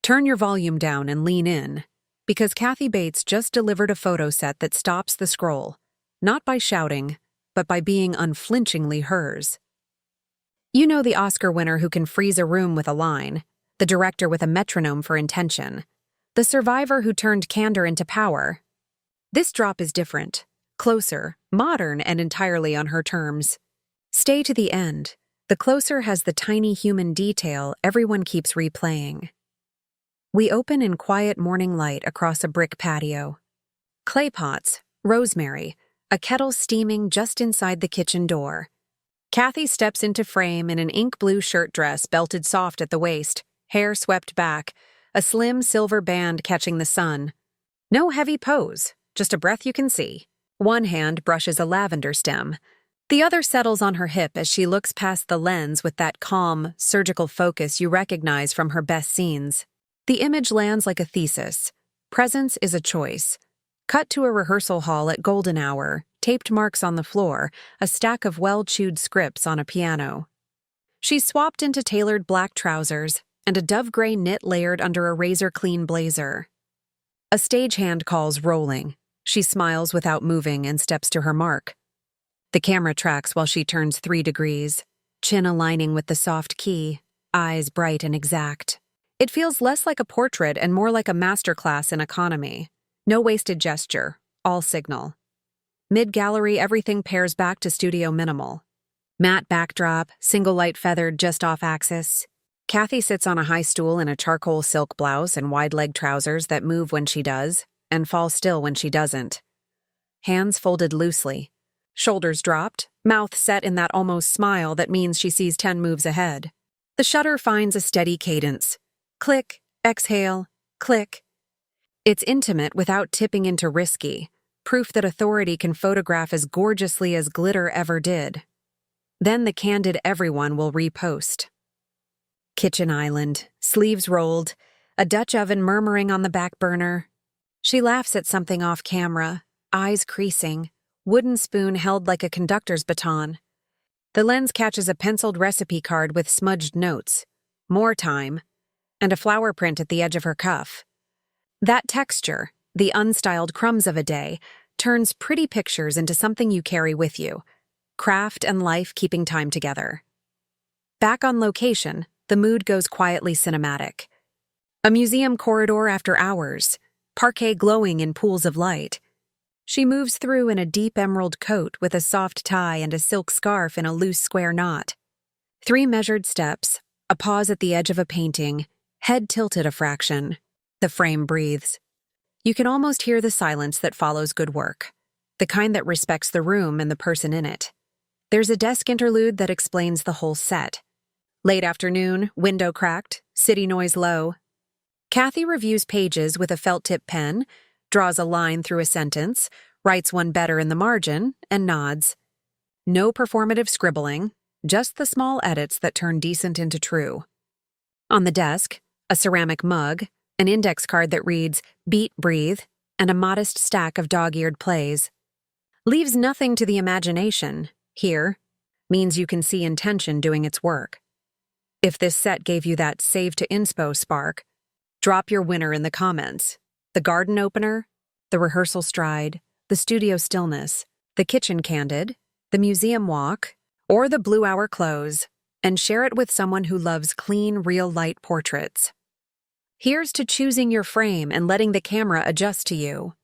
Turn your volume down and lean in, because Kathy Bates just delivered a photo set that stops the scroll, not by shouting, but by being unflinchingly hers. You know, the Oscar winner who can freeze a room with a line, the director with a metronome for intention, the survivor who turned candor into power. This drop is different, closer, modern, and entirely on her terms. Stay to the end. The closer has the tiny human detail everyone keeps replaying. We open in quiet morning light across a brick patio. Clay pots, rosemary, a kettle steaming just inside the kitchen door. Kathy steps into frame in an ink blue shirt dress belted soft at the waist, hair swept back, a slim silver band catching the sun. No heavy pose, just a breath you can see. One hand brushes a lavender stem. The other settles on her hip as she looks past the lens with that calm, surgical focus you recognize from her best scenes. The image lands like a thesis. Presence is a choice. Cut to a rehearsal hall at golden hour, taped marks on the floor, a stack of well-chewed scripts on a piano. She's swapped into tailored black trousers and a dove-gray knit layered under a razor-clean blazer. A stagehand calls rolling. She smiles without moving and steps to her mark. The camera tracks while she turns 3 degrees, chin aligning with the soft key, eyes bright and exact. It feels less like a portrait and more like a masterclass in economy. No wasted gesture, all signal. Mid-gallery, everything pairs back to studio minimal. Matte backdrop, single light feathered just off axis. Kathy sits on a high stool in a charcoal silk blouse and wide-leg trousers that move when she does, and fall still when she doesn't. Hands folded loosely. Shoulders dropped, mouth set in that almost smile that means she sees 10 moves ahead. The shutter finds a steady cadence. Click, exhale, click. It's intimate without tipping into risky, proof that authority can photograph as gorgeously as glitter ever did. Then the candid everyone will repost. Kitchen island, sleeves rolled, a Dutch oven murmuring on the back burner. She laughs at something off camera, eyes creasing, wooden spoon held like a conductor's baton. The lens catches a penciled recipe card with smudged notes, more time, and a flower print at the edge of her cuff. That texture, the unstyled crumbs of a day, turns pretty pictures into something you carry with you. Craft and life keeping time together. Back on location, the mood goes quietly cinematic. A museum corridor after hours, parquet glowing in pools of light. She moves through in a deep emerald coat with a soft tie and a silk scarf in a loose square knot. 3 measured steps, a pause at the edge of a painting, head tilted a fraction. The frame breathes. You can almost hear the silence that follows good work, the kind that respects the room and the person in it. There's a desk interlude that explains the whole set. Late afternoon, window cracked, city noise low. Kathy reviews pages with a felt-tip pen, draws a line through a sentence, writes one better in the margin, and nods. No performative scribbling, just the small edits that turn decent into true. On the desk, a ceramic mug, an index card that reads, "Beat, breathe," and a modest stack of dog-eared plays. Leaves nothing to the imagination, here, means you can see intention doing its work. If this set gave you that save to inspo spark, drop your winner in the comments. The garden opener, the rehearsal stride, the studio stillness, the kitchen candid, the museum walk, or the blue hour close, and share it with someone who loves clean, real light portraits. Here's to choosing your frame and letting the camera adjust to you.